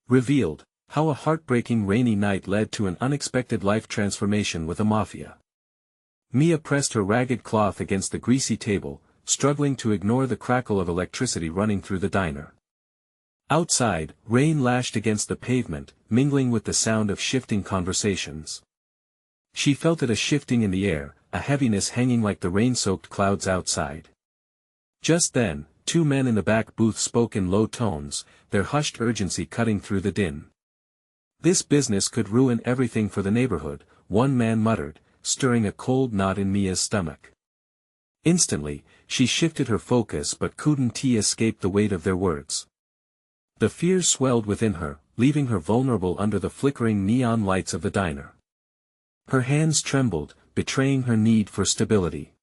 Revealed, how a heartbreaking rainy night led to an unexpected life transformation with a mafia. Mia pressed her ragged cloth against the greasy table, struggling to ignore the crackle of electricity running through the diner. Outside, rain lashed against the pavement, mingling with the sound of shifting conversations. She felt it, a shifting in the air, a heaviness hanging like the rain-soaked clouds outside. Just then, two men in the back booth spoke in low tones, their hushed urgency cutting through the din. "This business could ruin everything for the neighborhood," one man muttered, stirring a cold knot in Mia's stomach. Instantly, she shifted her focus but couldn't escape the weight of their words. The fear swelled within her, leaving her vulnerable under the flickering neon lights of the diner. Her hands trembled, betraying her need for stability.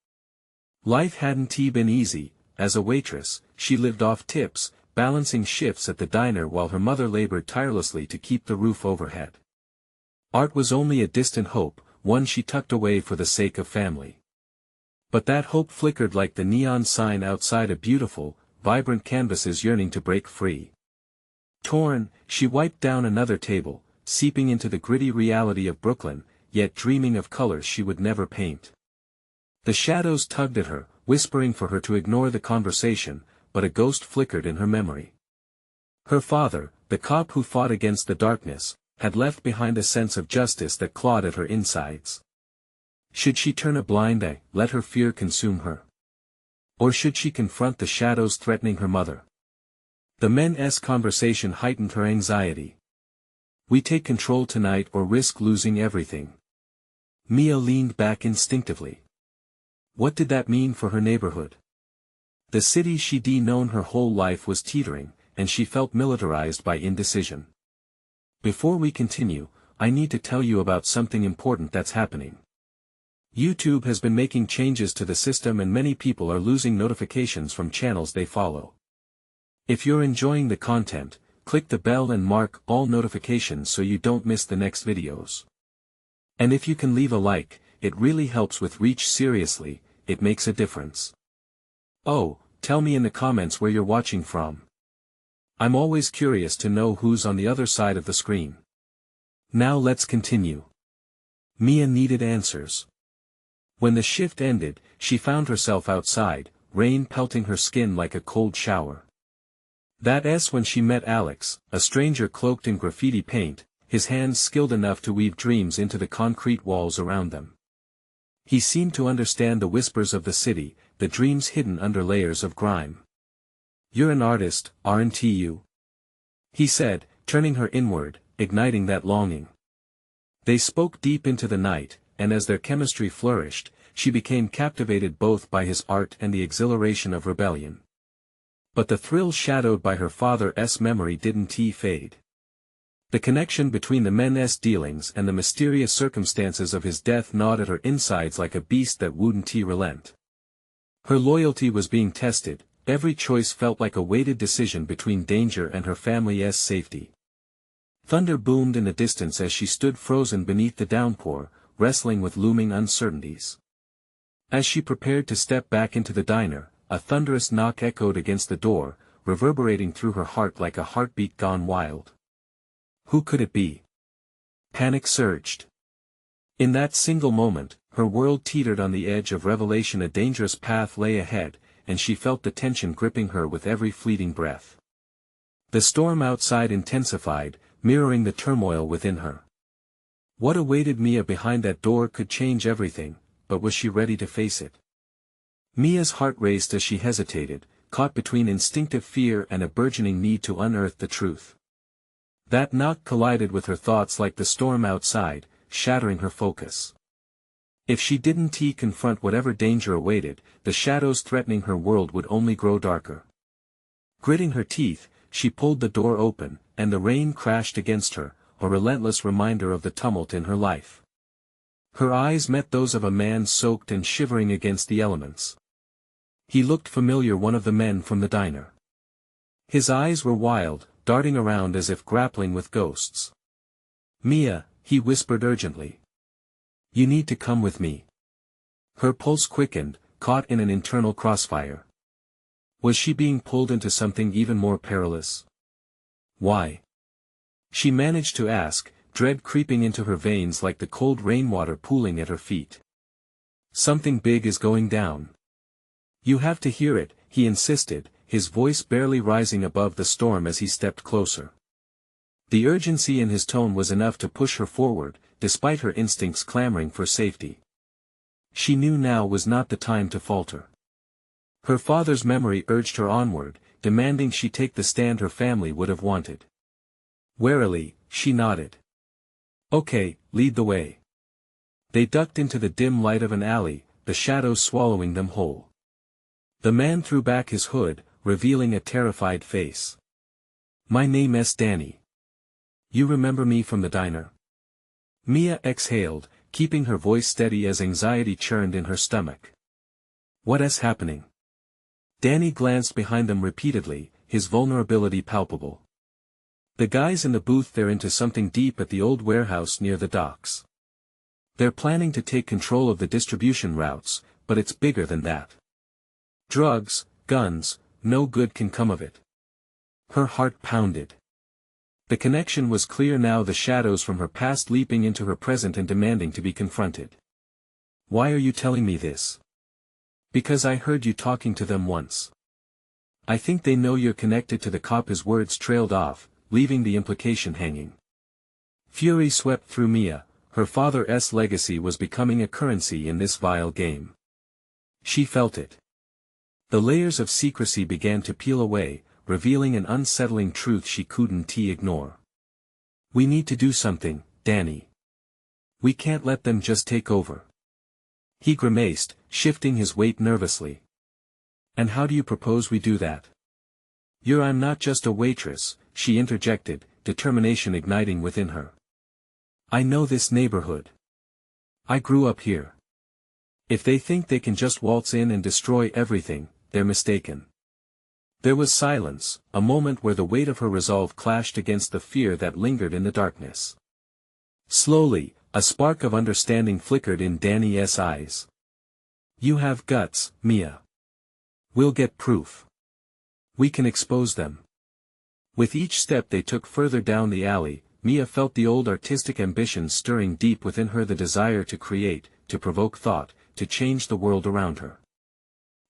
Life hadn't been easy. As a waitress, she lived off tips, balancing shifts at the diner while her mother labored tirelessly to keep the roof overhead. Art was only a distant hope, one she tucked away for the sake of family. But that hope flickered like the neon sign outside a beautiful, vibrant canvas's yearning to break free. Torn, she wiped down another table, seeping into the gritty reality of Brooklyn, yet dreaming of colors she would never paint. The shadows tugged at her, whispering for her to ignore the conversation, but a ghost flickered in her memory. Her father, the cop who fought against the darkness, had left behind a sense of justice that clawed at her insides. Should she turn a blind eye, let her fear consume her? Or should she confront the shadows threatening her mother? The men's conversation heightened her anxiety. "We take control tonight or risk losing everything." Mia leaned back instinctively. What did that mean for her neighborhood? The city she'd known her whole life was teetering, and she felt militarized by indecision. Before we continue, I need to tell you about something important that's happening. YouTube has been making changes to the system and many people are losing notifications from channels they follow. If you're enjoying the content, click the bell and mark all notifications so you don't miss the next videos. And if you can leave a like, it really helps with reach. Seriously, it makes a difference. Oh, tell me in the comments where you're watching from. I'm always curious to know who's on the other side of the screen. Now let's continue. Mia needed answers. When the shift ended, she found herself outside, rain pelting her skin like a cold shower. That's when she met Alex, a stranger cloaked in graffiti paint, his hands skilled enough to weave dreams into the concrete walls around them. He seemed to understand the whispers of the city, the dreams hidden under layers of grime. "You're an artist, aren't you?" he said, turning her inward, igniting that longing. They spoke deep into the night, and as their chemistry flourished, she became captivated both by his art and the exhilaration of rebellion. But the thrill shadowed by her father's memory didn't fade. The connection between the men's dealings and the mysterious circumstances of his death gnawed at her insides like a beast that wouldn't relent. Her loyalty was being tested, every choice felt like a weighted decision between danger and her family's safety. Thunder boomed in the distance as she stood frozen beneath the downpour, wrestling with looming uncertainties. As she prepared to step back into the diner, a thunderous knock echoed against the door, reverberating through her heart like a heartbeat gone wild. Who could it be? Panic surged. In that single moment, her world teetered on the edge of revelation. A dangerous path lay ahead, and she felt the tension gripping her with every fleeting breath. The storm outside intensified, mirroring the turmoil within her. What awaited Mia behind that door could change everything, but was she ready to face it? Mia's heart raced as she hesitated, caught between instinctive fear and a burgeoning need to unearth the truth. That knock collided with her thoughts like the storm outside, shattering her focus. If she didn't confront whatever danger awaited, the shadows threatening her world would only grow darker. Gritting her teeth, she pulled the door open, and the rain crashed against her, a relentless reminder of the tumult in her life. Her eyes met those of a man soaked and shivering against the elements. He looked familiar, one of the men from the diner. His eyes were wild, darting around as if grappling with ghosts. "Mia," he whispered urgently. "You need to come with me." Her pulse quickened, caught in an internal crossfire. Was she being pulled into something even more perilous? Why? She managed to ask, dread creeping into her veins like the cold rainwater pooling at her feet. Something big is going down. You have to hear it, he insisted, his voice barely rising above the storm as he stepped closer. The urgency in his tone was enough to push her forward, despite her instincts clamoring for safety. She knew now was not the time to falter. Her father's memory urged her onward, demanding she take the stand her family would have wanted. Warily, she nodded. Okay, lead the way. They ducked into the dim light of an alley, the shadows swallowing them whole. The man threw back his hood, revealing a terrified face. My name is Danny. You remember me from the diner? Mia exhaled, keeping her voice steady as anxiety churned in her stomach. What is happening? Danny glanced behind them repeatedly, his vulnerability palpable. The guys in the booth, they're into something deep at the old warehouse near the docks. They're planning to take control of the distribution routes, but it's bigger than that. Drugs, guns, no good can come of it. Her heart pounded. The connection was clear now, the shadows from her past leaping into her present and demanding to be confronted. Why are you telling me this? Because I heard you talking to them once. I think they know you're connected to the cop. His words trailed off, leaving the implication hanging. Fury swept through Mia, her father's legacy was becoming a currency in this vile game. She felt it. The layers of secrecy began to peel away, revealing an unsettling truth she couldn't ignore. We need to do something, Danny. We can't let them just take over. He grimaced, shifting his weight nervously. And how do you propose we do that? I'm not just a waitress, she interjected, determination igniting within her. I know this neighborhood. I grew up here. If they think they can just waltz in and destroy everything, they're mistaken. There was silence, a moment where the weight of her resolve clashed against the fear that lingered in the darkness. Slowly, a spark of understanding flickered in Danny's eyes. You have guts, Mia. We'll get proof. We can expose them. With each step they took further down the alley, Mia felt the old artistic ambition stirring deep within her, the desire to create, to provoke thought, to change the world around her.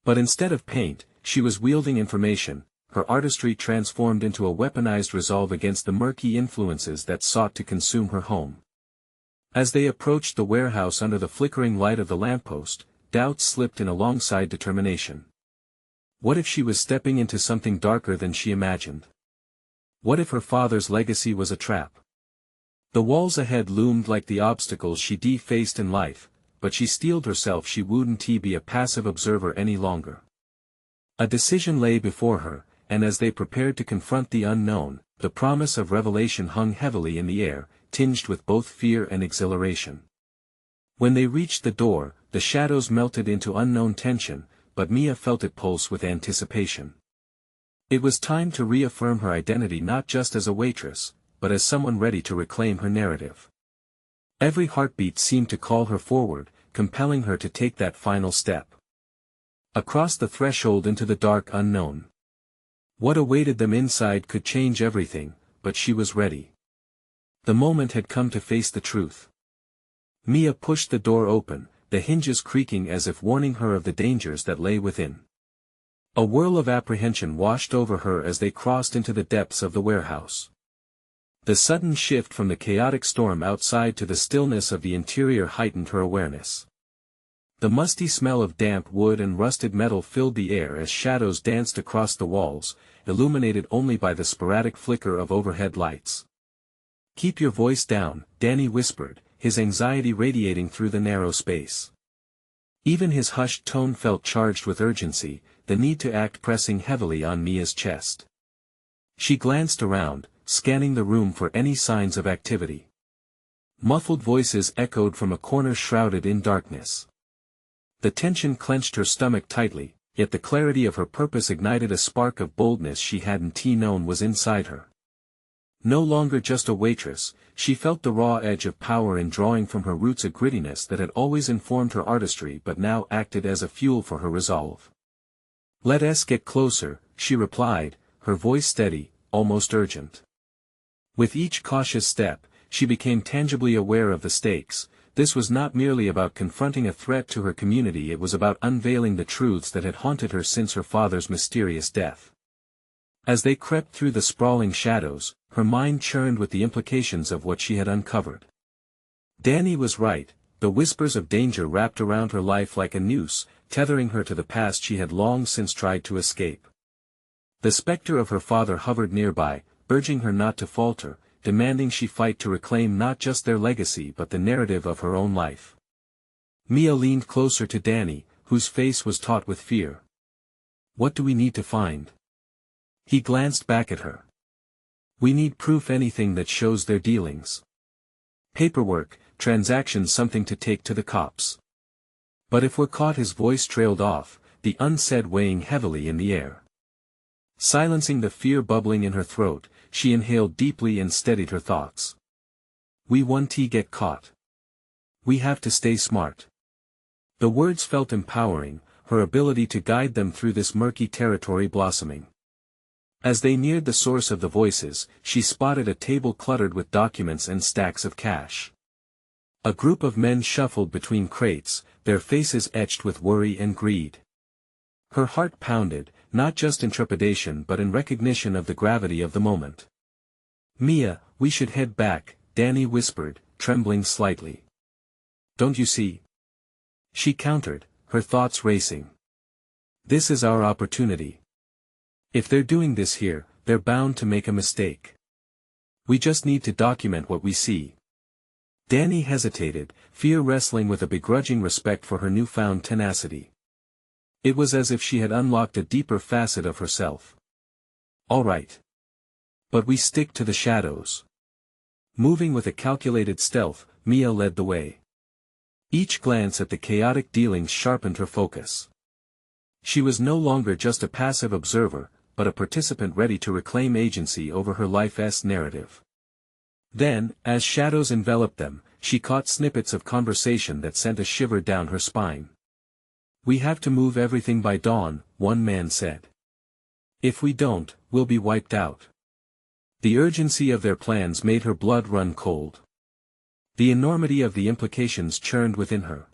But instead of paint, she was wielding information, her artistry transformed into a weaponized resolve against the murky influences that sought to consume her home. As they approached the warehouse under the flickering light of the lamppost, doubts slipped in alongside determination. What if she was stepping into something darker than she imagined? What if her father's legacy was a trap? The walls ahead loomed like the obstacles she faced in life, but she steeled herself she wouldn't be a passive observer any longer. A decision lay before her, and as they prepared to confront the unknown, the promise of revelation hung heavily in the air, tinged with both fear and exhilaration. When they reached the door, the shadows melted into unknown tension, but Mia felt it pulse with anticipation. It was time to reaffirm her identity not just as a waitress, but as someone ready to reclaim her narrative. Every heartbeat seemed to call her forward, compelling her to take that final step. Across the threshold into the dark unknown. What awaited them inside could change everything, but she was ready. The moment had come to face the truth. Mia pushed the door open, the hinges creaking as if warning her of the dangers that lay within. A whirl of apprehension washed over her as they crossed into the depths of the warehouse. The sudden shift from the chaotic storm outside to the stillness of the interior heightened her awareness. The musty smell of damp wood and rusted metal filled the air as shadows danced across the walls, illuminated only by the sporadic flicker of overhead lights. Keep your voice down, Danny whispered, his anxiety radiating through the narrow space. Even his hushed tone felt charged with urgency, the need to act pressing heavily on Mia's chest. She glanced around, scanning the room for any signs of activity. Muffled voices echoed from a corner shrouded in darkness. The tension clenched her stomach tightly, yet the clarity of her purpose ignited a spark of boldness she hadn't known was inside her. No longer just a waitress, she felt the raw edge of power in drawing from her roots a grittiness that had always informed her artistry but now acted as a fuel for her resolve. Let us get closer, she replied, her voice steady, almost urgent. With each cautious step, she became tangibly aware of the stakes. This was not merely about confronting a threat to her community, it was about unveiling the truths that had haunted her since her father's mysterious death. As they crept through the sprawling shadows, her mind churned with the implications of what she had uncovered. Danny was right, the whispers of danger wrapped around her life like a noose, tethering her to the past she had long since tried to escape. The specter of her father hovered nearby, urging her not to falter, demanding she fight to reclaim not just their legacy but the narrative of her own life. Mia leaned closer to Danny, whose face was taut with fear. "What do we need to find?" He glanced back at her. "We need proof, anything that shows their dealings. Paperwork, transactions, something to take to the cops. But if we're caught," his voice trailed off, the unsaid weighing heavily in the air. Silencing the fear bubbling in her throat, she inhaled deeply and steadied her thoughts. "We won't get caught. We have to stay smart." The words felt empowering, her ability to guide them through this murky territory blossoming. As they neared the source of the voices, she spotted a table cluttered with documents and stacks of cash. A group of men shuffled between crates, their faces etched with worry and greed. Her heart pounded, not just in trepidation but in recognition of the gravity of the moment. "Mia, we should head back," Danny whispered, trembling slightly. "Don't you see?" She countered, her thoughts racing. "This is our opportunity. If they're doing this here, they're bound to make a mistake. We just need to document what we see." Danny hesitated, fear wrestling with a begrudging respect for her newfound tenacity. It was as if she had unlocked a deeper facet of herself. "All right. But we stick to the shadows." Moving with a calculated stealth, Mia led the way. Each glance at the chaotic dealings sharpened her focus. She was no longer just a passive observer, but a participant ready to reclaim agency over her life's narrative. Then, as shadows enveloped them, she caught snippets of conversation that sent a shiver down her spine. "We have to move everything by dawn," one man said. "If we don't, we'll be wiped out." The urgency of their plans made her blood run cold. The enormity of the implications churned within her.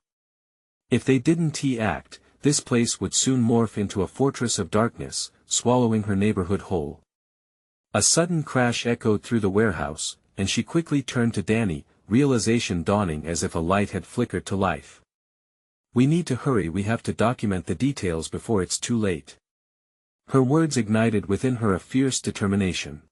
If they didn't act, this place would soon morph into a fortress of darkness, swallowing her neighborhood whole. A sudden crash echoed through the warehouse, and she quickly turned to Danny, realization dawning as if a light had flickered to life. "We need to hurry, we have to document the details before it's too late." Her words ignited within her a fierce determination.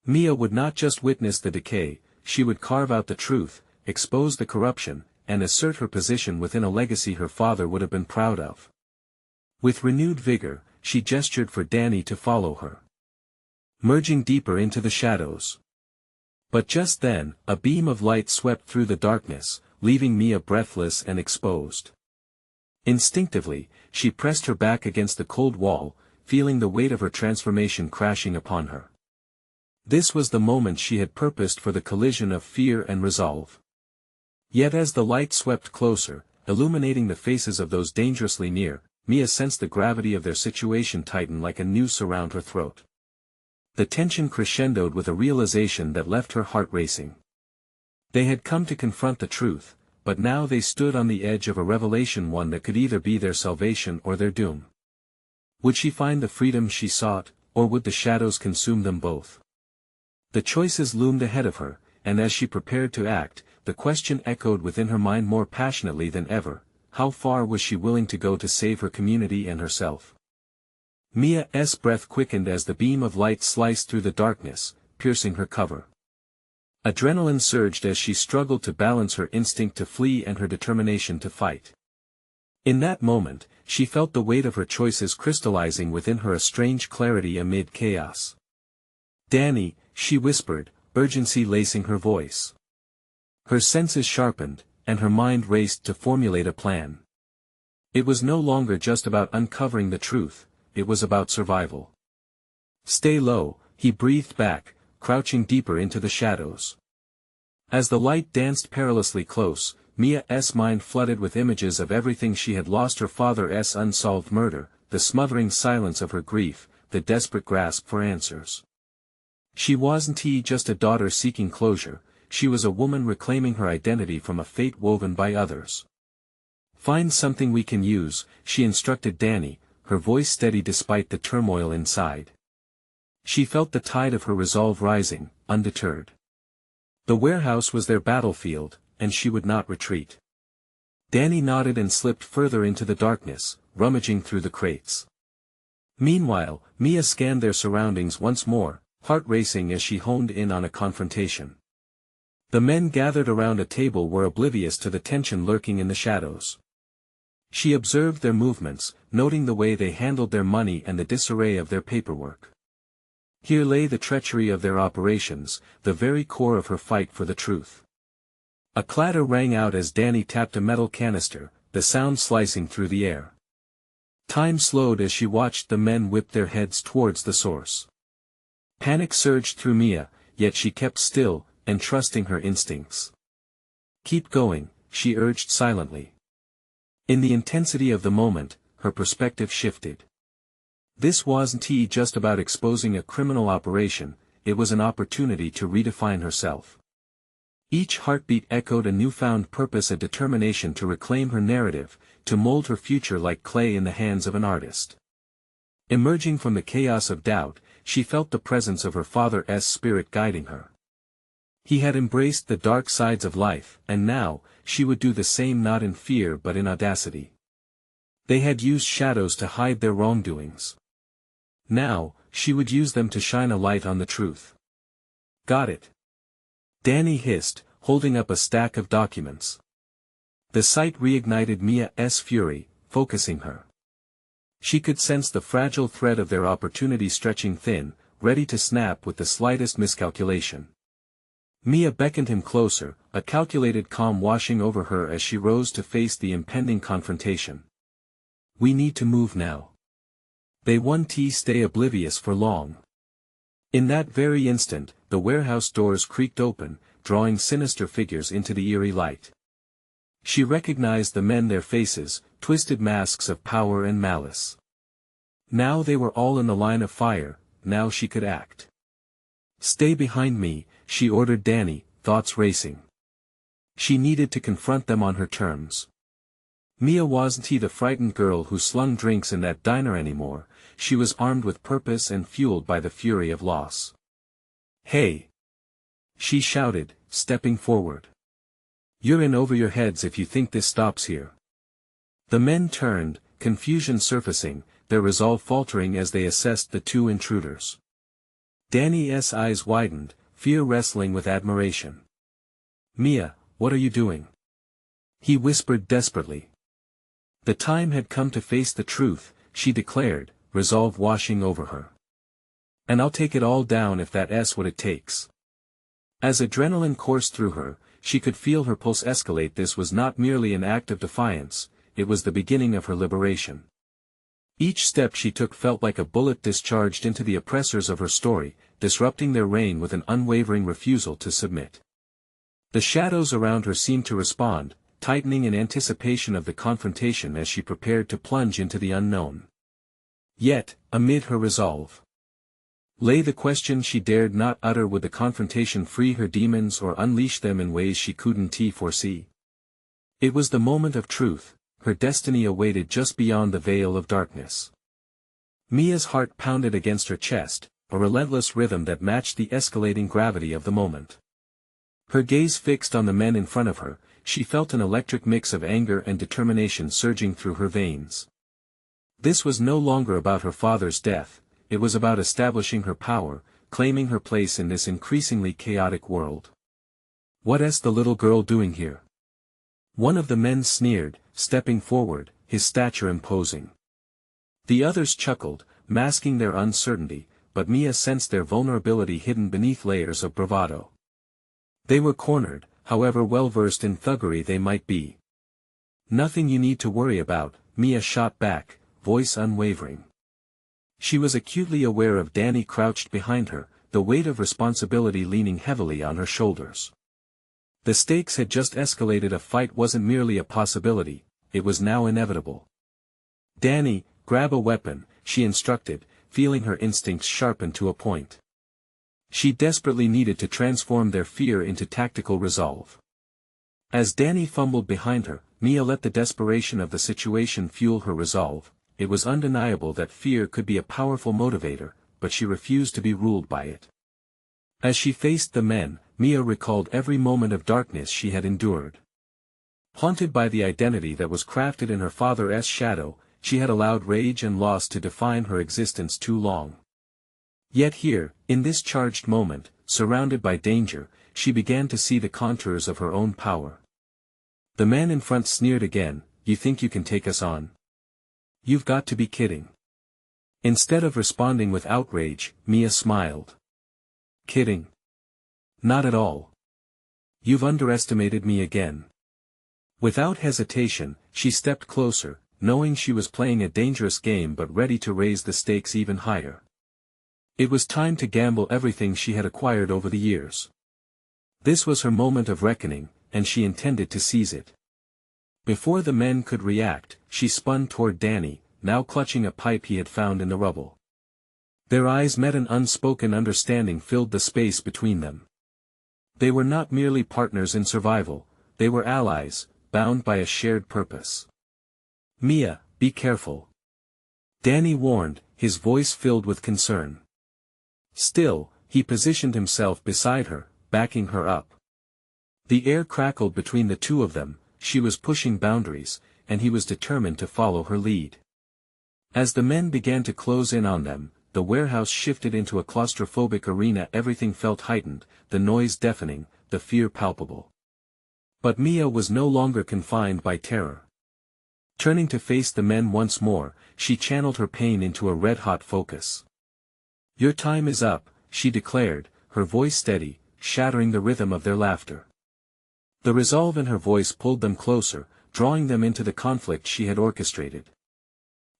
Mia would not just witness the decay, she would carve out the truth, expose the corruption, and assert her position within a legacy her father would have been proud of. With renewed vigor, she gestured for Danny to follow her. Merging deeper into the shadows. But just then, a beam of light swept through the darkness, leaving Mia breathless and exposed. Instinctively, she pressed her back against the cold wall, feeling the weight of her transformation crashing upon her. This was the moment she had purposed for, the collision of fear and resolve. Yet as the light swept closer, illuminating the faces of those dangerously near, Mia sensed the gravity of their situation tighten like a noose around her throat. The tension crescendoed with a realization that left her heart racing. They had come to confront the truth, but now they stood on the edge of a revelation, one that could either be their salvation or their doom. Would she find the freedom she sought, or would the shadows consume them both? The choices loomed ahead of her, and as she prepared to act, the question echoed within her mind more passionately than ever: how far was she willing to go to save her community and herself? Mia's breath quickened as the beam of light sliced through the darkness, piercing her cover. Adrenaline surged as she struggled to balance her instinct to flee and her determination to fight. In that moment, she felt the weight of her choices crystallizing within her, a strange clarity amid chaos. "Danny," she whispered, urgency lacing her voice. Her senses sharpened, and her mind raced to formulate a plan. It was no longer just about uncovering the truth, it was about survival. "Stay low," he breathed back, crouching deeper into the shadows. As the light danced perilously close, Mia's mind flooded with images of everything she had lost: her father's unsolved murder, the smothering silence of her grief, the desperate grasp for answers. She wasn't just a daughter seeking closure, she was a woman reclaiming her identity from a fate woven by others. "Find something we can use," she instructed Danny, her voice steady despite the turmoil inside. She felt the tide of her resolve rising, undeterred. The warehouse was their battlefield, and she would not retreat. Danny nodded and slipped further into the darkness, rummaging through the crates. Meanwhile, Mia scanned their surroundings once more, heart racing as she honed in on a confrontation. The men gathered around a table were oblivious to the tension lurking in the shadows. She observed their movements, noting the way they handled their money and the disarray of their paperwork. Here lay the treachery of their operations, the very core of her fight for the truth. A clatter rang out as Danny tapped a metal canister, the sound slicing through the air. Time slowed as she watched the men whip their heads towards the source. Panic surged through Mia, yet she kept still, entrusting her instincts. "Keep going," she urged silently. In the intensity of the moment, her perspective shifted. This wasn't just about exposing a criminal operation, it was an opportunity to redefine herself. Each heartbeat echoed a newfound purpose, a determination to reclaim her narrative, to mold her future like clay in the hands of an artist. Emerging from the chaos of doubt, she felt the presence of her father's spirit guiding her. He had embraced the dark sides of life, and now, she would do the same, not in fear but in audacity. They had used shadows to hide their wrongdoings. Now, she would use them to shine a light on the truth. "Got it?" Danny hissed, holding up a stack of documents. The sight reignited Mia's fury, focusing her. She could sense the fragile thread of their opportunity stretching thin, ready to snap with the slightest miscalculation. Mia beckoned him closer, a calculated calm washing over her as she rose to face the impending confrontation. "We need to move now. They won't stay oblivious for long." In that very instant, the warehouse doors creaked open, drawing sinister figures into the eerie light. She recognized the men, their faces, twisted masks of power and malice. Now they were all in the line of fire, now she could act. "Stay behind me," she ordered Danny, thoughts racing. She needed to confront them on her terms. Mia wasn't the frightened girl who slung drinks in that diner anymore, she was armed with purpose and fueled by the fury of loss. "Hey!" she shouted, stepping forward. "You're in over your heads if you think this stops here." The men turned, confusion surfacing, their resolve faltering as they assessed the two intruders. Danny's eyes widened, fear wrestling with admiration. "Mia, what are you doing?" he whispered desperately. The time had come to face the truth, she declared, resolve washing over her. "And I'll take it all down if that's what it takes." As adrenaline coursed through her, she could feel her pulse escalate. This was not merely an act of defiance, it was the beginning of her liberation. Each step she took felt like a bullet discharged into the oppressors of her story, disrupting their reign with an unwavering refusal to submit. The shadows around her seemed to respond, tightening in anticipation of the confrontation as she prepared to plunge into the unknown. Yet, amid her resolve, lay the question she dared not utter: would the confrontation free her demons or unleash them in ways she couldn't foresee? It was the moment of truth, her destiny awaited just beyond the veil of darkness. Mia's heart pounded against her chest, a relentless rhythm that matched the escalating gravity of the moment. Her gaze fixed on the men in front of her, she felt an electric mix of anger and determination surging through her veins. This was no longer about her father's death, it was about establishing her power, claiming her place in this increasingly chaotic world. "What's the little girl doing here?" one of the men sneered, stepping forward, his stature imposing. The others chuckled, masking their uncertainty, but Mia sensed their vulnerability hidden beneath layers of bravado. They were cornered, however well-versed in thuggery they might be. "Nothing you need to worry about," Mia shot back, voice unwavering. She was acutely aware of Danny crouched behind her, the weight of responsibility leaning heavily on her shoulders. The stakes had just escalated. A fight wasn't merely a possibility, it was now inevitable. "Danny, grab a weapon," she instructed, feeling her instincts sharpen to a point. She desperately needed to transform their fear into tactical resolve. As Danny fumbled behind her, Mia let the desperation of the situation fuel her resolve. It was undeniable that fear could be a powerful motivator, but she refused to be ruled by it. As she faced the men, Mia recalled every moment of darkness she had endured. Haunted by the identity that was crafted in her father's shadow, she had allowed rage and loss to define her existence too long. Yet here, in this charged moment, surrounded by danger, she began to see the contours of her own power. The man in front sneered again, "You think you can take us on? You've got to be kidding." Instead of responding with outrage, Mia smiled. "Kidding? Not at all. You've underestimated me again." Without hesitation, she stepped closer, knowing she was playing a dangerous game but ready to raise the stakes even higher. It was time to gamble everything she had acquired over the years. This was her moment of reckoning, and she intended to seize it. Before the men could react, she spun toward Danny, now clutching a pipe he had found in the rubble. Their eyes met, and unspoken understanding filled the space between them. They were not merely partners in survival, they were allies, bound by a shared purpose. "Mia, be careful," Danny warned, his voice filled with concern. Still, he positioned himself beside her, backing her up. The air crackled between the two of them. She was pushing boundaries, and he was determined to follow her lead. As the men began to close in on them, the warehouse shifted into a claustrophobic arena. Everything felt heightened, the noise deafening, the fear palpable. But Mia was no longer confined by terror. Turning to face the men once more, she channeled her pain into a red-hot focus. "Your time is up," she declared, her voice steady, shattering the rhythm of their laughter. The resolve in her voice pulled them closer, drawing them into the conflict she had orchestrated.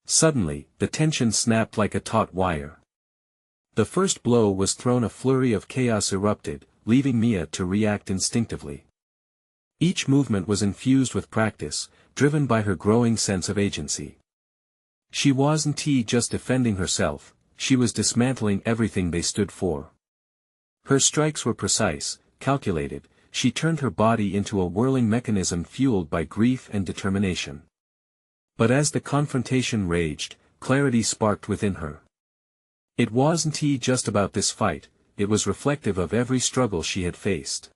Suddenly, the tension snapped like a taut wire. The first blow was thrown, a flurry of chaos erupted, leaving Mia to react instinctively. Each movement was infused with practice, driven by her growing sense of agency. She wasn't just defending herself, she was dismantling everything they stood for. Her strikes were precise, calculated. She turned her body into a whirling mechanism fueled by grief and determination. But as the confrontation raged, clarity sparked within her. It wasn't just about this fight, it was reflective of every struggle she had faced.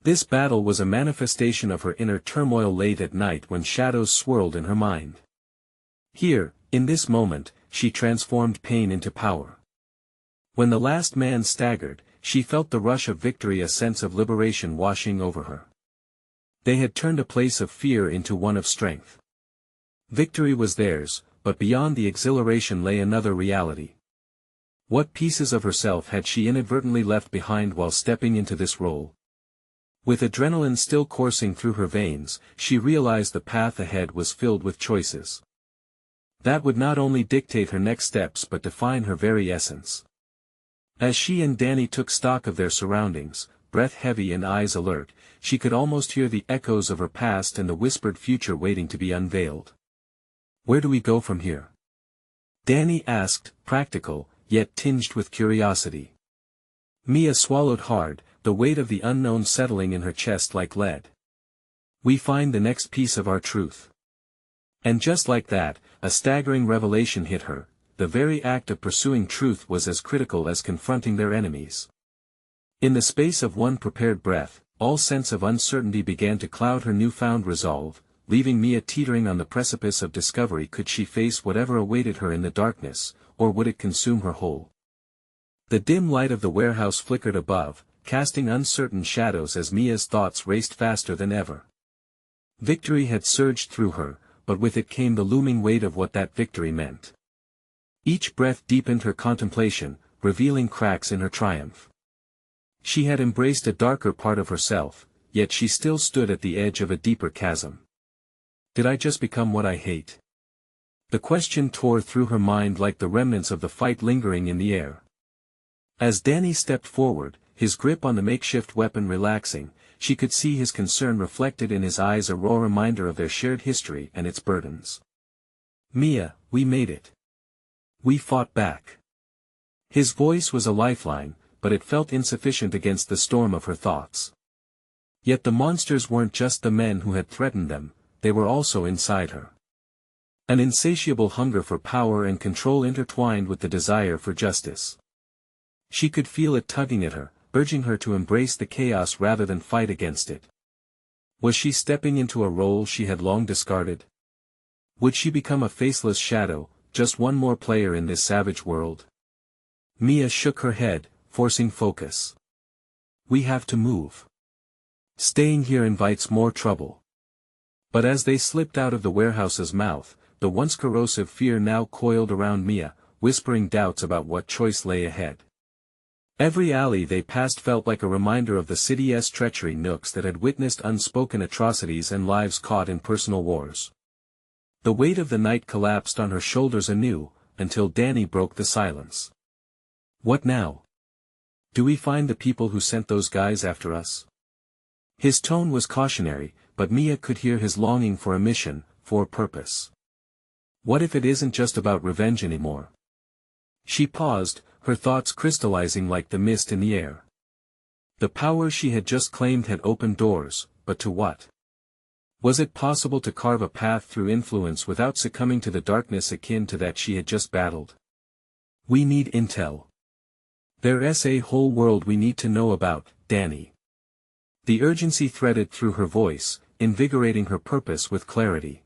This battle was a manifestation of her inner turmoil late at night when shadows swirled in her mind. Here, in this moment, she transformed pain into power. When the last man staggered, she felt the rush of victory, a sense of liberation washing over her. They had turned a place of fear into one of strength. Victory was theirs, but beyond the exhilaration lay another reality. What pieces of herself had she inadvertently left behind while stepping into this role? With adrenaline still coursing through her veins, she realized the path ahead was filled with choices that would not only dictate her next steps but define her very essence. As she and Danny took stock of their surroundings, breath heavy and eyes alert, she could almost hear the echoes of her past and the whispered future waiting to be unveiled. "Where do we go from here?" Danny asked, practical, yet tinged with curiosity. Mia swallowed hard, the weight of the unknown settling in her chest like lead. "We find the next piece of our truth." And just like that, a staggering revelation hit her. The very act of pursuing truth was as critical as confronting their enemies. In the space of one prepared breath, all sense of uncertainty began to cloud her newfound resolve, leaving Mia teetering on the precipice of discovery. Could she face whatever awaited her in the darkness, or would it consume her whole? The dim light of the warehouse flickered above, casting uncertain shadows as Mia's thoughts raced faster than ever. Victory had surged through her, but with it came the looming weight of what that victory meant. Each breath deepened her contemplation, revealing cracks in her triumph. She had embraced a darker part of herself, yet she still stood at the edge of a deeper chasm. Did I just become what I hate? The question tore through her mind like the remnants of the fight lingering in the air. As Danny stepped forward, his grip on the makeshift weapon relaxing, she could see his concern reflected in his eyes, a raw reminder of their shared history and its burdens. "Mia, we made it. We fought back." His voice was a lifeline, but it felt insufficient against the storm of her thoughts. Yet the monsters weren't just the men who had threatened them, they were also inside her. An insatiable hunger for power and control intertwined with the desire for justice. She could feel it tugging at her, urging her to embrace the chaos rather than fight against it. Was she stepping into a role she had long discarded? Would she become a faceless shadow, just one more player in this savage world? Mia shook her head, forcing focus. We have to move. Staying here invites more trouble. But as they slipped out of the warehouse's mouth, the once corrosive fear now coiled around Mia, whispering doubts about what choice lay ahead. Every alley they passed felt like a reminder of the city's treachery, nooks that had witnessed unspoken atrocities and lives caught in personal wars. The weight of the night collapsed on her shoulders anew, until Danny broke the silence. What now? Do we find the people who sent those guys after us? His tone was cautionary, but Mia could hear his longing for a mission, for a purpose. What if it isn't just about revenge anymore? She paused, her thoughts crystallizing like the mist in the air. The power she had just claimed had opened doors, but to what? Was it possible to carve a path through influence without succumbing to the darkness akin to that she had just battled? We need intel. There's a whole world we need to know about, Danny. The urgency threaded through her voice, invigorating her purpose with clarity.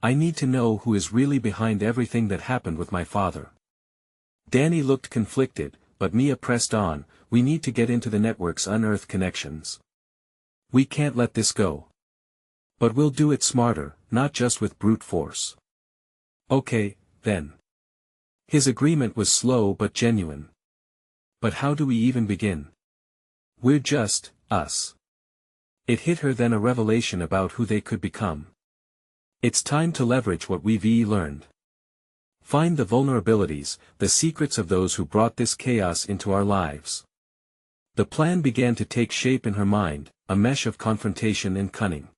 I need to know who is really behind everything that happened with my father. Danny looked conflicted, but Mia pressed on, we need to get into the network's unearthed connections. We can't let this go. But we'll do it smarter, not just with brute force. Okay, then. His agreement was slow but genuine. But how do we even begin? We're just, us. It hit her then, a revelation about who they could become. It's time to leverage what we've learned. Find the vulnerabilities, the secrets of those who brought this chaos into our lives. The plan began to take shape in her mind, a mesh of confrontation and cunning.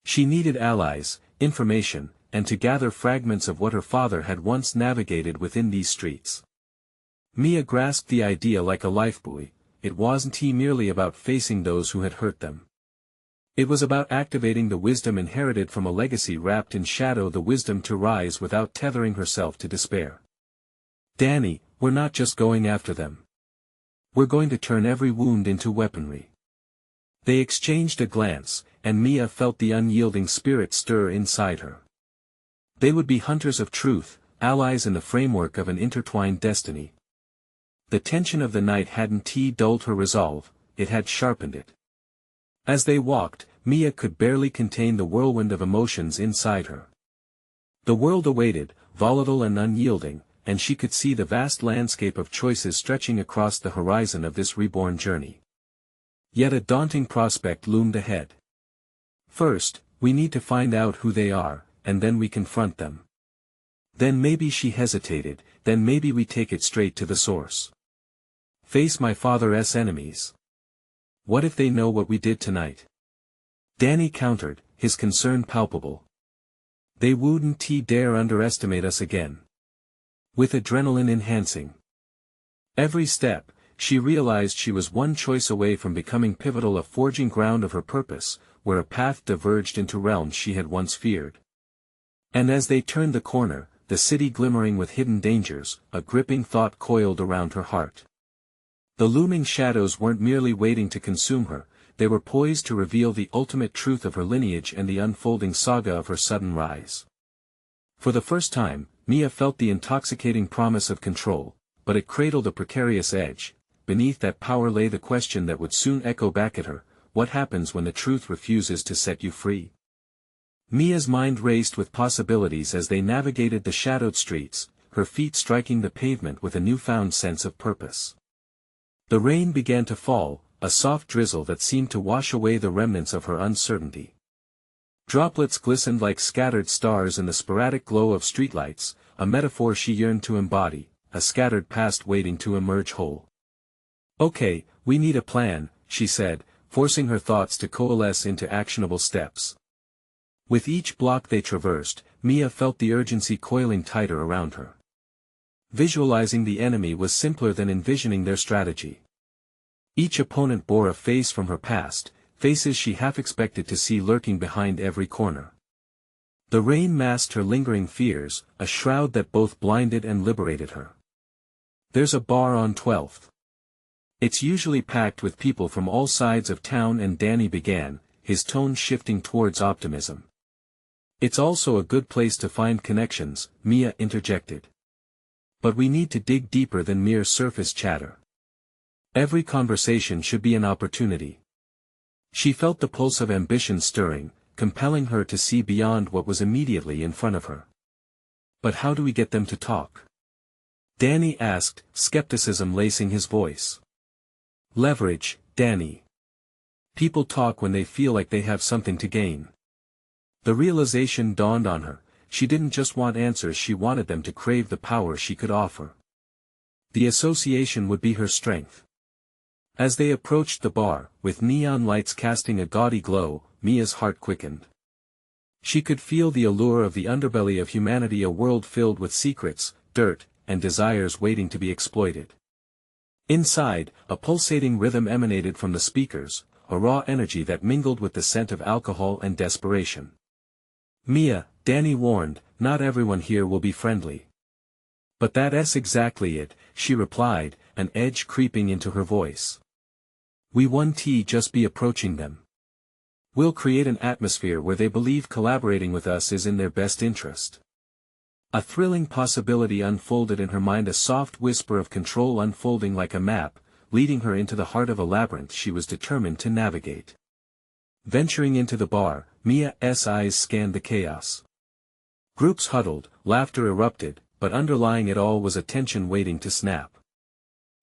She needed allies, information, and to gather fragments of what her father had once navigated within these streets. Mia grasped the idea like a lifebuoy. It wasn't merely about facing those who had hurt them. It was about activating the wisdom inherited from a legacy wrapped in shadow, the wisdom to rise without tethering herself to despair. Danny, we're not just going after them. We're going to turn every wound into weaponry. They exchanged a glance, and Mia felt the unyielding spirit stir inside her. They would be hunters of truth, allies in the framework of an intertwined destiny. The tension of the night hadn't dulled her resolve, it had sharpened it. As they walked, Mia could barely contain the whirlwind of emotions inside her. The world awaited, volatile and unyielding, and she could see the vast landscape of choices stretching across the horizon of this reborn journey. Yet a daunting prospect loomed ahead. First, we need to find out who they are, and then we confront them. Then maybe, she hesitated, then maybe we take it straight to the source. Face my father's enemies. What if they know what we did tonight? Danny countered, his concern palpable. They wouldn't dare underestimate us again. With adrenaline enhancing every step, she realized she was one choice away from becoming pivotal, a forging ground of her purpose, where a path diverged into realms she had once feared. And as they turned the corner, the city glimmering with hidden dangers, a gripping thought coiled around her heart. The looming shadows weren't merely waiting to consume her, they were poised to reveal the ultimate truth of her lineage and the unfolding saga of her sudden rise. For the first time, Mia felt the intoxicating promise of control, but it cradled a precarious edge. Beneath that power lay the question that would soon echo back at her: what happens when the truth refuses to set you free? Mia's mind raced with possibilities as they navigated the shadowed streets, her feet striking the pavement with a newfound sense of purpose. The rain began to fall, a soft drizzle that seemed to wash away the remnants of her uncertainty. Droplets glistened like scattered stars in the sporadic glow of streetlights, a metaphor she yearned to embody, a scattered past waiting to emerge whole. Okay, we need a plan, she said, forcing her thoughts to coalesce into actionable steps. With each block they traversed, Mia felt the urgency coiling tighter around her. Visualizing the enemy was simpler than envisioning their strategy. Each opponent bore a face from her past, faces she half expected to see lurking behind every corner. The rain masked her lingering fears, a shroud that both blinded and liberated her. There's a bar on 12th. It's usually packed with people from all sides of town, and Danny began, his tone shifting towards optimism. It's also a good place to find connections, Mia interjected. But we need to dig deeper than mere surface chatter. Every conversation should be an opportunity. She felt the pulse of ambition stirring, compelling her to see beyond what was immediately in front of her. But how do we get them to talk? Danny asked, skepticism lacing his voice. Leverage, Danny. People talk when they feel like they have something to gain. The realization dawned on her. She didn't just want answers, she wanted them to crave the power she could offer. The association would be her strength. As they approached the bar, with neon lights casting a gaudy glow, Mia's heart quickened. She could feel the allure of the underbelly of humanity, a world filled with secrets, dirt, and desires waiting to be exploited. Inside, a pulsating rhythm emanated from the speakers, a raw energy that mingled with the scent of alcohol and desperation. Mia, Danny warned, not everyone here will be friendly. But that's exactly it, she replied, an edge creeping into her voice. We won't just be approaching them. We'll create an atmosphere where they believe collaborating with us is in their best interest. A thrilling possibility unfolded in her mind, a soft whisper of control unfolding like a map, leading her into the heart of a labyrinth she was determined to navigate. Venturing into the bar, Mia's eyes scanned the chaos. Groups huddled, laughter erupted, but underlying it all was a tension waiting to snap.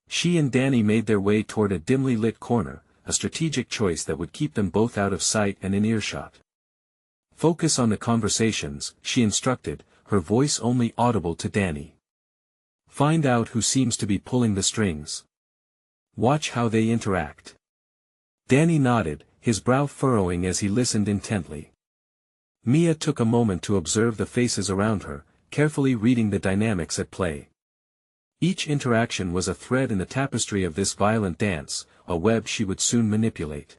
She and Danny made their way toward a dimly lit corner, a strategic choice that would keep them both out of sight and in earshot. Focus on the conversations, she instructed, her voice only audible to Danny. Find out who seems to be pulling the strings. Watch how they interact. Danny nodded, his brow furrowing as he listened intently. Mia took a moment to observe the faces around her, carefully reading the dynamics at play. Each interaction was a thread in the tapestry of this violent dance, a web she would soon manipulate.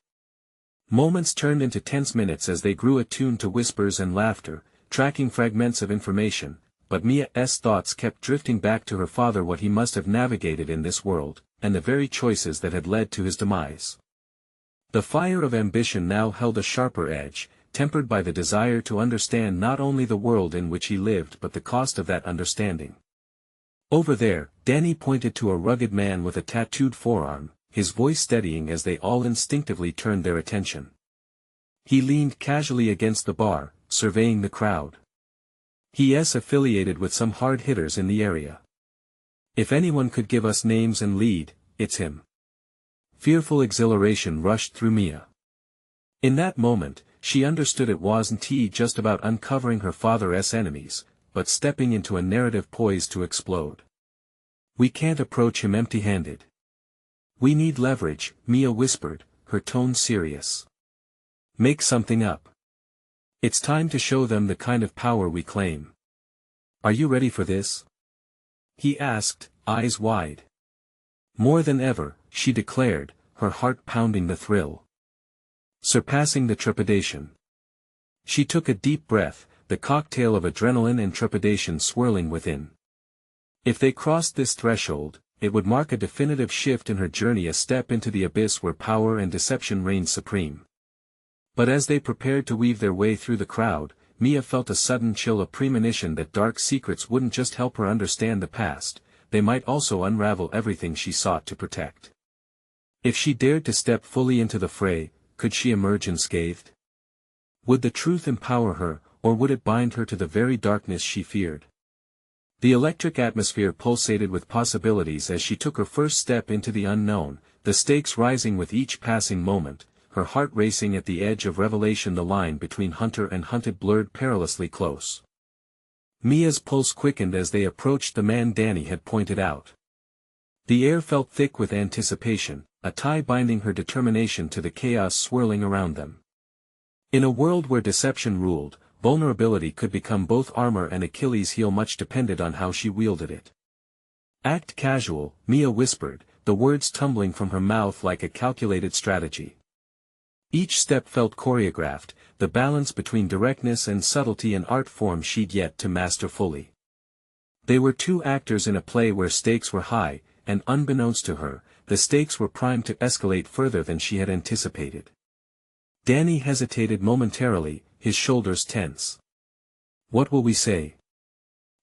Moments turned into tense minutes as they grew attuned to whispers and laughter, tracking fragments of information, but Mia's thoughts kept drifting back to her father, what he must have navigated in this world, and the very choices that had led to his demise. The fire of ambition now held a sharper edge, tempered by the desire to understand not only the world in which he lived but the cost of that understanding. Over there, Danny pointed to a rugged man with a tattooed forearm, his voice steadying as they all instinctively turned their attention. He leaned casually against the bar, surveying the crowd. He's affiliated with some hard hitters in the area. If anyone could give us names and lead, it's him. Fearful exhilaration rushed through Mia. In that moment, she understood it wasn't just about uncovering her father's enemies, but stepping into a narrative poised to explode. We can't approach him empty-handed. We need leverage, Mia whispered, her tone serious. Make something up. It's time to show them the kind of power we claim. Are you ready for this? He asked, eyes wide. More than ever, she declared, her heart pounding the thrill, surpassing the trepidation. She took a deep breath, the cocktail of adrenaline and trepidation swirling within. If they crossed this threshold, it would mark a definitive shift in her journey, a step into the abyss where power and deception reigned supreme. But as they prepared to weave their way through the crowd, Mia felt a sudden chill, a premonition that dark secrets wouldn't just help her understand the past, they might also unravel everything she sought to protect. If she dared to step fully into the fray, could she emerge unscathed? Would the truth empower her, or would it bind her to the very darkness she feared? The electric atmosphere pulsated with possibilities as she took her first step into the unknown, the stakes rising with each passing moment, her heart racing at the edge of revelation, the line between hunter and hunted blurred perilously close. Mia's pulse quickened as they approached the man Danny had pointed out. The air felt thick with anticipation, a tie binding her determination to the chaos swirling around them. In a world where deception ruled, vulnerability could become both armor and Achilles' heel, much depended on how she wielded it. Act casual, Mia whispered, the words tumbling from her mouth like a calculated strategy. Each step felt choreographed, the balance between directness and subtlety an art form she'd yet to master fully. They were two actors in a play where stakes were high, and unbeknownst to her, the stakes were primed to escalate further than she had anticipated. Danny hesitated momentarily, his shoulders tense. "What will we say?"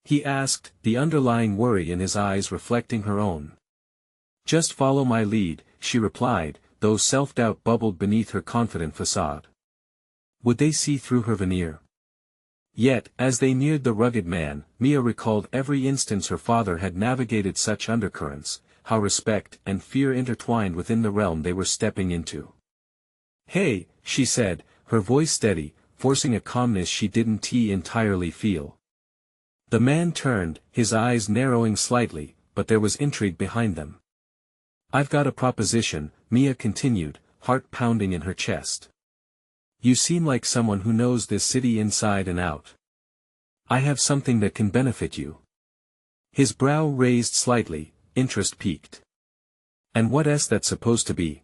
he asked, the underlying worry in his eyes reflecting her own. "Just follow my lead," she replied, though self-doubt bubbled beneath her confident facade. Would they see through her veneer? Yet, as they neared the rugged man, Mia recalled every instance her father had navigated such undercurrents, how respect and fear intertwined within the realm they were stepping into. "Hey," she said, her voice steady, forcing a calmness she didn't entirely feel. The man turned, his eyes narrowing slightly, but there was intrigue behind them. "I've got a proposition," Mia continued, heart pounding in her chest. "You seem like someone who knows this city inside and out. I have something that can benefit you." His brow raised slightly, interest piqued. "And what's that supposed to be?"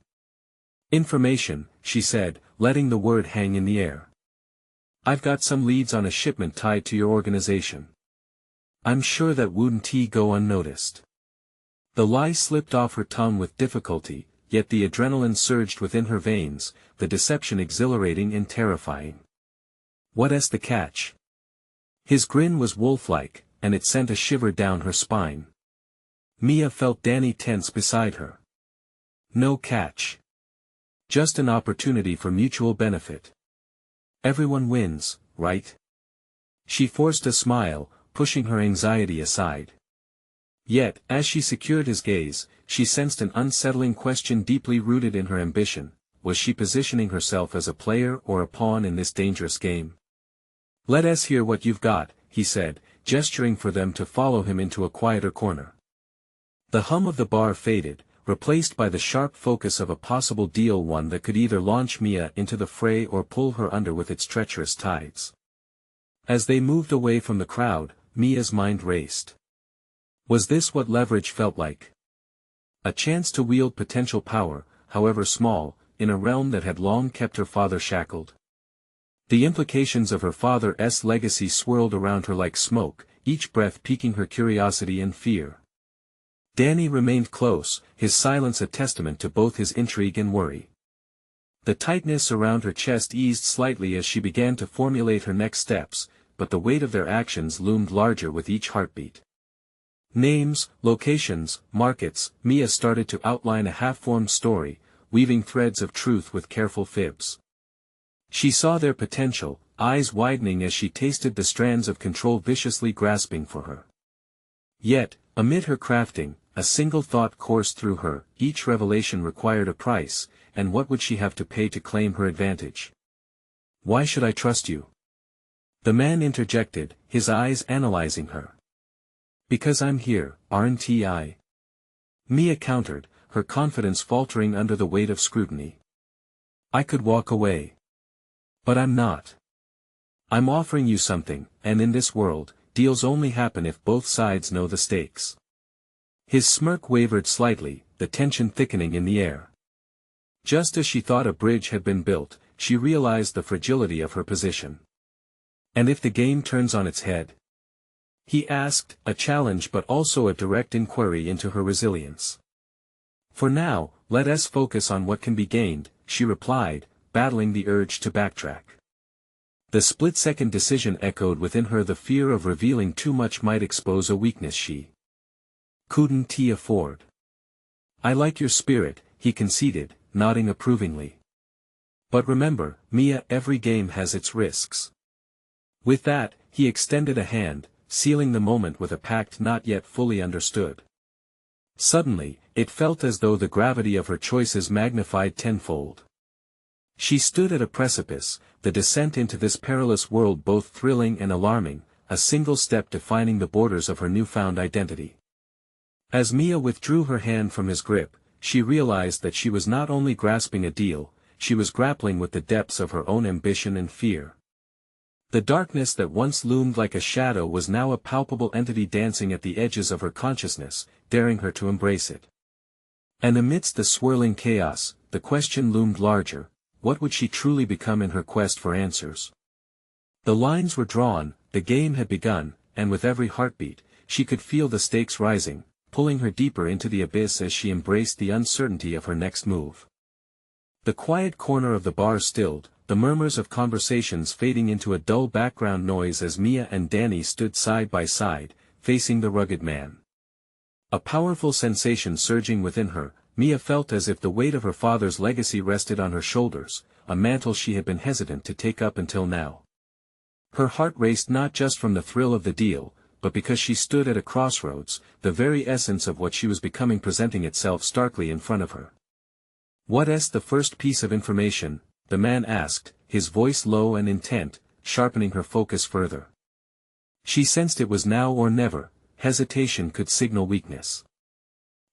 "Information," she said, letting the word hang in the air. "I've got some leads on a shipment tied to your organization. I'm sure that wouldn't go unnoticed." The lie slipped off her tongue with difficulty, yet the adrenaline surged within her veins, the deception exhilarating and terrifying. "What's the catch?" His grin was wolf-like, and it sent a shiver down her spine. Mia felt Danny tense beside her. "No catch. Just an opportunity for mutual benefit. Everyone wins, right?" She forced a smile, pushing her anxiety aside. Yet, as she secured his gaze, she sensed an unsettling question deeply rooted in her ambition. Was she positioning herself as a player or a pawn in this dangerous game? "Let us hear what you've got," he said, gesturing for them to follow him into a quieter corner. The hum of the bar faded, replaced by the sharp focus of a possible deal, one that could either launch Mia into the fray or pull her under with its treacherous tides. As they moved away from the crowd, Mia's mind raced. Was this what leverage felt like? A chance to wield potential power, however small, in a realm that had long kept her father shackled? The implications of her father's legacy swirled around her like smoke, each breath piquing her curiosity and fear. Danny remained close, his silence a testament to both his intrigue and worry. The tightness around her chest eased slightly as she began to formulate her next steps, but the weight of their actions loomed larger with each heartbeat. Names, locations, markets, Mia started to outline a half-formed story, weaving threads of truth with careful fibs. She saw their potential, eyes widening as she tasted the strands of control viciously grasping for her. Yet, amid her crafting, a single thought coursed through her: each revelation required a price, and what would she have to pay to claim her advantage? "Why should I trust you?" the man interjected, his eyes analyzing her. "Because I'm here, aren't I?" Mia countered, her confidence faltering under the weight of scrutiny. "I could walk away. But I'm not. I'm offering you something, and in this world, deals only happen if both sides know the stakes." His smirk wavered slightly, the tension thickening in the air. Just as she thought a bridge had been built, she realized the fragility of her position. "And if the game turns on its head?" he asked, a challenge but also a direct inquiry into her resilience. "For now, let us focus on what can be gained," she replied, battling the urge to backtrack. The split-second decision echoed within her the fear of revealing too much might expose a weakness she couldn't afford. "I like your spirit," he conceded, nodding approvingly. "But remember, Mia, every game has its risks." With that, he extended a hand, sealing the moment with a pact not yet fully understood. Suddenly, it felt as though the gravity of her choices magnified tenfold. She stood at a precipice, the descent into this perilous world both thrilling and alarming, a single step defining the borders of her newfound identity. As Mia withdrew her hand from his grip, she realized that she was not only grasping a deal, she was grappling with the depths of her own ambition and fear. The darkness that once loomed like a shadow was now a palpable entity dancing at the edges of her consciousness, daring her to embrace it. And amidst the swirling chaos, the question loomed larger: what would she truly become in her quest for answers? The lines were drawn, the game had begun, and with every heartbeat, she could feel the stakes rising, pulling her deeper into the abyss as she embraced the uncertainty of her next move. The quiet corner of the bar stilled, the murmurs of conversations fading into a dull background noise as Mia and Danny stood side by side, facing the rugged man. A powerful sensation surging within her, Mia felt as if the weight of her father's legacy rested on her shoulders, a mantle she had been hesitant to take up until now. Her heart raced not just from the thrill of the deal, but because she stood at a crossroads, the very essence of what she was becoming presenting itself starkly in front of her. "What's the first piece of information?" the man asked, his voice low and intent, sharpening her focus further. She sensed it was now or never. Hesitation could signal weakness.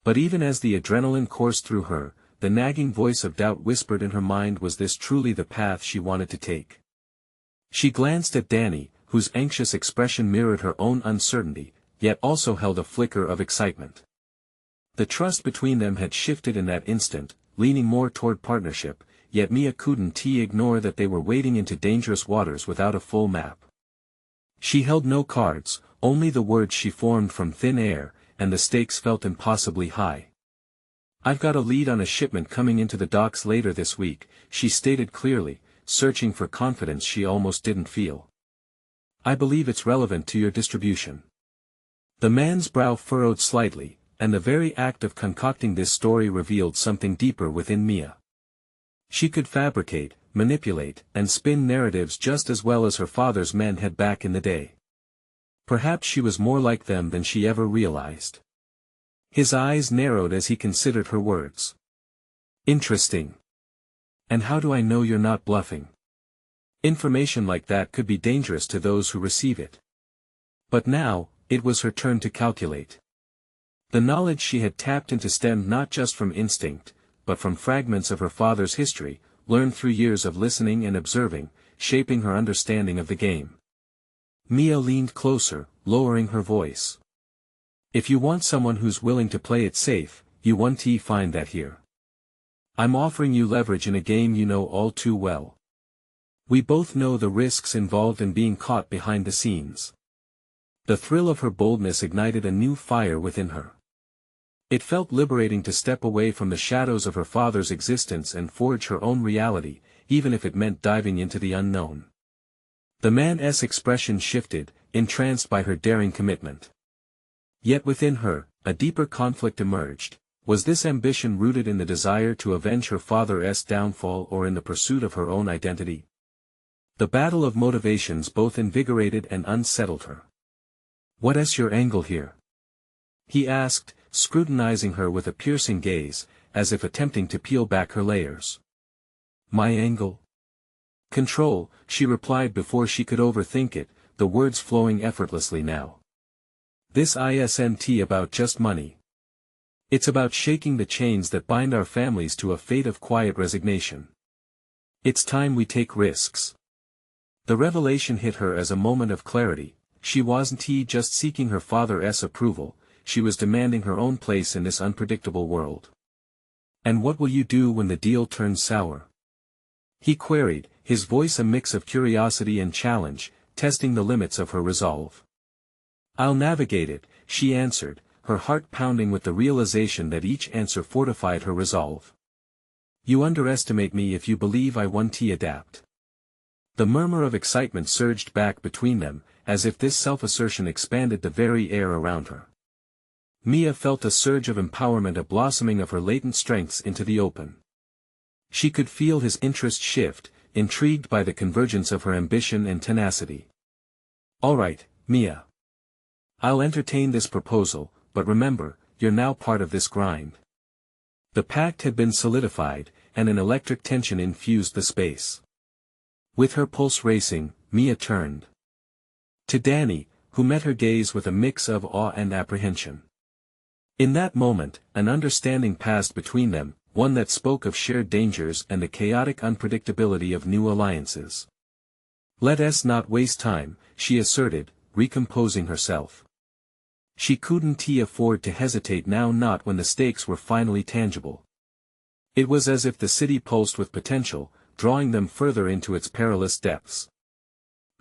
But even as the adrenaline coursed through her, the nagging voice of doubt whispered in her mind: was this truly the path she wanted to take? She glanced at Danny, whose anxious expression mirrored her own uncertainty, yet also held a flicker of excitement. The trust between them had shifted in that instant, leaning more toward partnership, yet Mia couldn't ignore that they were wading into dangerous waters without a full map. She held no cards, only the words she formed from thin air, and the stakes felt impossibly high. "I've got a lead on a shipment coming into the docks later this week," she stated clearly, searching for confidence she almost didn't feel. "I believe it's relevant to your distribution." The man's brow furrowed slightly, and the very act of concocting this story revealed something deeper within Mia. She could fabricate, manipulate, and spin narratives just as well as her father's men had back in the day. Perhaps she was more like them than she ever realized. His eyes narrowed as he considered her words. "Interesting. And how do I know you're not bluffing? Information like that could be dangerous to those who receive it." But now, it was her turn to calculate. The knowledge she had tapped into stemmed not just from instinct, but from fragments of her father's history, learned through years of listening and observing, shaping her understanding of the game. Mia leaned closer, lowering her voice. "If you want someone who's willing to play it safe, you won't find that here. I'm offering you leverage in a game you know all too well. We both know the risks involved in being caught behind the scenes." The thrill of her boldness ignited a new fire within her. It felt liberating to step away from the shadows of her father's existence and forge her own reality, even if it meant diving into the unknown. The man's expression shifted, entranced by her daring commitment. Yet within her, a deeper conflict emerged. Was this ambition rooted in the desire to avenge her father's downfall or in the pursuit of her own identity? The battle of motivations both invigorated and unsettled her. "What's your angle here?" he asked, scrutinizing her with a piercing gaze, as if attempting to peel back her layers. "My angle? Control," she replied before she could overthink it, the words flowing effortlessly now. "This isn't about just money. It's about shaking the chains that bind our families to a fate of quiet resignation. It's time we take risks." The revelation hit her as a moment of clarity. She wasn't just seeking her father's approval, she was demanding her own place in this unpredictable world. "And what will you do when the deal turns sour?" he queried, his voice a mix of curiosity and challenge, testing the limits of her resolve. "I'll navigate it," she answered, her heart pounding with the realization that each answer fortified her resolve. "You underestimate me if you believe I won't adapt." The murmur of excitement surged back between them, as if this self-assertion expanded the very air around her. Mia felt a surge of empowerment, a blossoming of her latent strengths into the open. She could feel his interest shift, intrigued by the convergence of her ambition and tenacity. "All right, Mia. I'll entertain this proposal, but remember, you're now part of this grind." The pact had been solidified, and an electric tension infused the space. With her pulse racing, Mia turned to Danny, who met her gaze with a mix of awe and apprehension. In that moment, an understanding passed between them, one that spoke of shared dangers and the chaotic unpredictability of new alliances. Let us not waste time, she asserted, recomposing herself. She couldn't afford to hesitate now, not when the stakes were finally tangible. It was as if the city pulsed with potential, drawing them further into its perilous depths.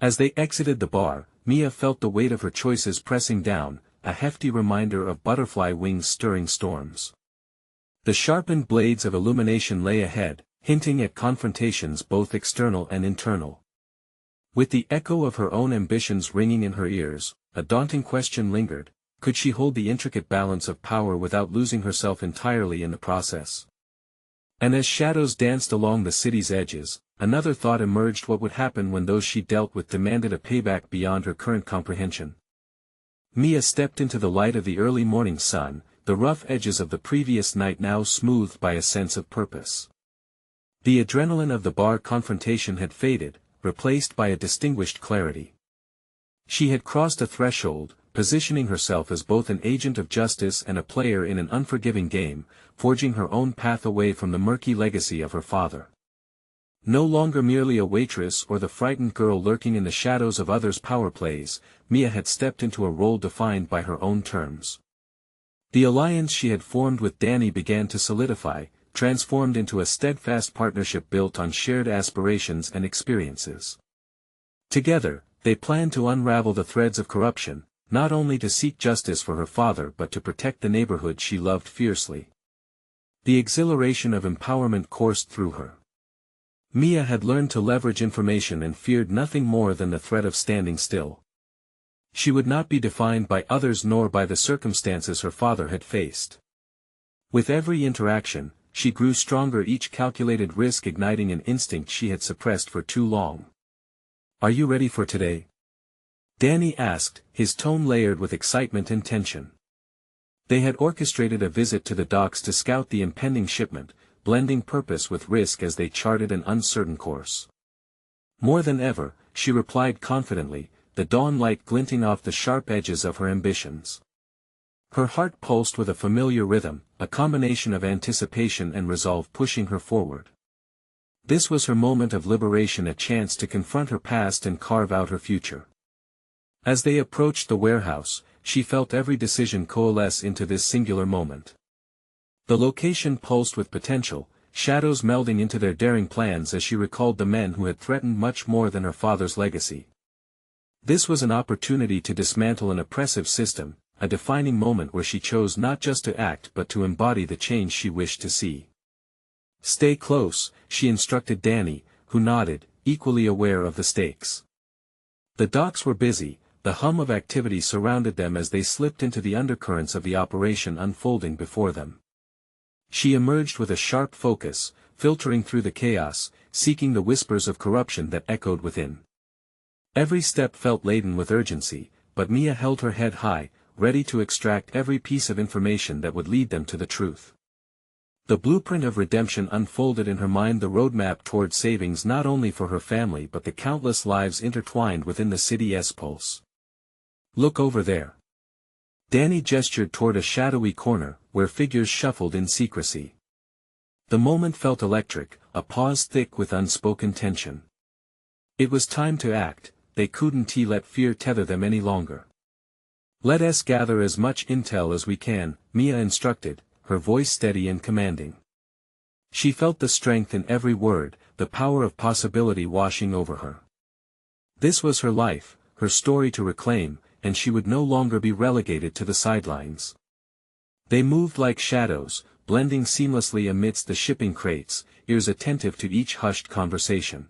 As they exited the bar, Mia felt the weight of her choices pressing down, a hefty reminder of butterfly wings stirring storms. The sharpened blades of illumination lay ahead, hinting at confrontations both external and internal. With the echo of her own ambitions ringing in her ears, a daunting question lingered: could she hold the intricate balance of power without losing herself entirely in the process? And as shadows danced along the city's edges, another thought emerged: what would happen when those she dealt with demanded a payback beyond her current comprehension? Mia stepped into the light of the early morning sun, the rough edges of the previous night now smoothed by a sense of purpose. The adrenaline of the bar confrontation had faded, replaced by a distinguished clarity. She had crossed a threshold, positioning herself as both an agent of justice and a player in an unforgiving game, forging her own path away from the murky legacy of her father. No longer merely a waitress or the frightened girl lurking in the shadows of others' power plays, Mia had stepped into a role defined by her own terms. The alliance she had formed with Danny began to solidify, transformed into a steadfast partnership built on shared aspirations and experiences. Together, they planned to unravel the threads of corruption, not only to seek justice for her father but to protect the neighborhood she loved fiercely. The exhilaration of empowerment coursed through her. Mia had learned to leverage information and feared nothing more than the threat of standing still. She would not be defined by others nor by the circumstances her father had faced. With every interaction, she grew stronger, each calculated risk igniting an instinct she had suppressed for too long. "Are you ready for today?" Danny asked, his tone layered with excitement and tension. They had orchestrated a visit to the docks to scout the impending shipment, blending purpose with risk as they charted an uncertain course. "More than ever," she replied confidently, the dawn light glinting off the sharp edges of her ambitions. Her heart pulsed with a familiar rhythm, a combination of anticipation and resolve pushing her forward. This was her moment of liberation, a chance to confront her past and carve out her future. As they approached the warehouse, she felt every decision coalesce into this singular moment. The location pulsed with potential, shadows melding into their daring plans as she recalled the men who had threatened much more than her father's legacy. This was an opportunity to dismantle an oppressive system, a defining moment where she chose not just to act but to embody the change she wished to see. "Stay close," she instructed Danny, who nodded, equally aware of the stakes. The docks were busy, the hum of activity surrounded them as they slipped into the undercurrents of the operation unfolding before them. She emerged with a sharp focus, filtering through the chaos, seeking the whispers of corruption that echoed within. Every step felt laden with urgency, but Mia held her head high, ready to extract every piece of information that would lead them to the truth. The blueprint of redemption unfolded in her mind, the roadmap toward savings not only for her family but the countless lives intertwined within the city's pulse. "Look over there." Danny gestured toward a shadowy corner, where figures shuffled in secrecy. The moment felt electric, a pause thick with unspoken tension. It was time to act, they couldn't let fear tether them any longer. "Let us gather as much intel as we can," Mia instructed, her voice steady and commanding. She felt the strength in every word, the power of possibility washing over her. This was her life, her story to reclaim, and she would no longer be relegated to the sidelines. They moved like shadows, blending seamlessly amidst the shipping crates, ears attentive to each hushed conversation.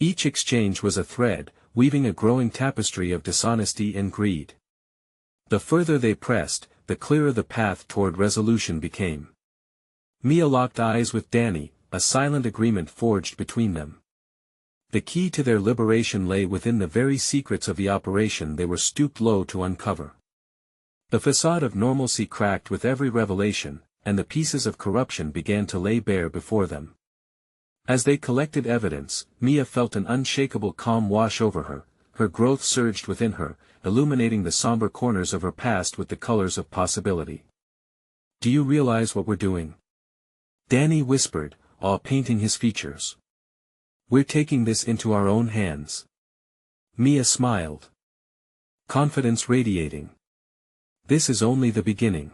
Each exchange was a thread, weaving a growing tapestry of dishonesty and greed. The further they pressed, the clearer the path toward resolution became. Mia locked eyes with Danny, a silent agreement forged between them. The key to their liberation lay within the very secrets of the operation they were stooped low to uncover. The facade of normalcy cracked with every revelation, and the pieces of corruption began to lay bare before them. As they collected evidence, Mia felt an unshakable calm wash over her, her growth surged within her, illuminating the somber corners of her past with the colors of possibility. "Do you realize what we're doing?" Danny whispered, awe painting his features. We're taking this into our own hands. Mia smiled. Confidence radiating. This is only the beginning.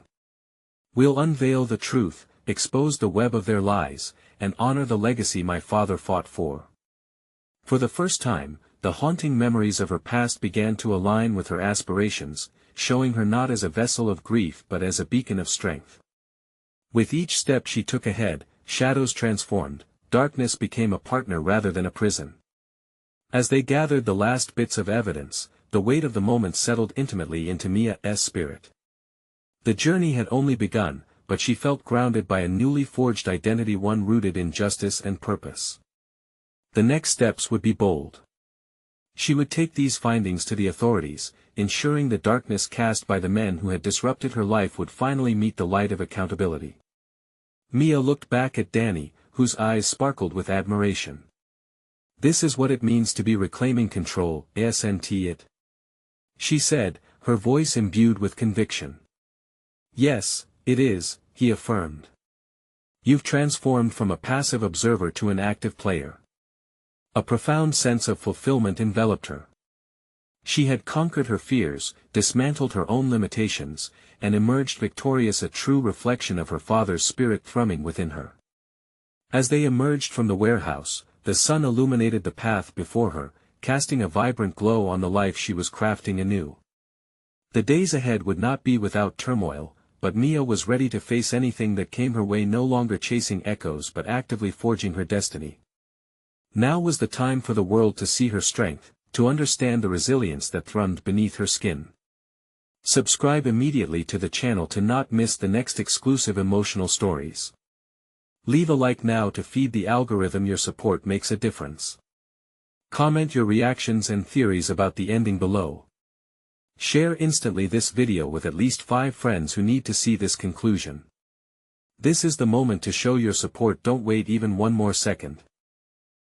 We'll unveil the truth, expose the web of their lies, and honor the legacy my father fought for. For the first time, the haunting memories of her past began to align with her aspirations, showing her not as a vessel of grief but as a beacon of strength. With each step she took ahead, shadows transformed, darkness became a partner rather than a prison. As they gathered the last bits of evidence, the weight of the moment settled intimately into Mia's spirit. The journey had only begun, but she felt grounded by a newly forged identity, one rooted in justice and purpose. The next steps would be bold. She would take these findings to the authorities, ensuring the darkness cast by the men who had disrupted her life would finally meet the light of accountability. Mia looked back at Danny, whose eyes sparkled with admiration. This is what it means to be reclaiming control, isn't it? She said, her voice imbued with conviction. Yes, it is, he affirmed. You've transformed from a passive observer to an active player. A profound sense of fulfillment enveloped her. She had conquered her fears, dismantled her own limitations, and emerged victorious, a true reflection of her father's spirit thrumming within her. As they emerged from the warehouse, the sun illuminated the path before her, casting a vibrant glow on the life she was crafting anew. The days ahead would not be without turmoil, but Mia was ready to face anything that came her way, no longer chasing echoes but actively forging her destiny. Now was the time for the world to see her strength, to understand the resilience that thrummed beneath her skin. Subscribe immediately to the channel to not miss the next exclusive emotional stories. Leave a like now to feed the algorithm. Your support makes a difference. Comment your reactions and theories about the ending below. Share instantly this video with at least 5 friends who need to see this conclusion. This is the moment to show your support. Don't wait even one more second.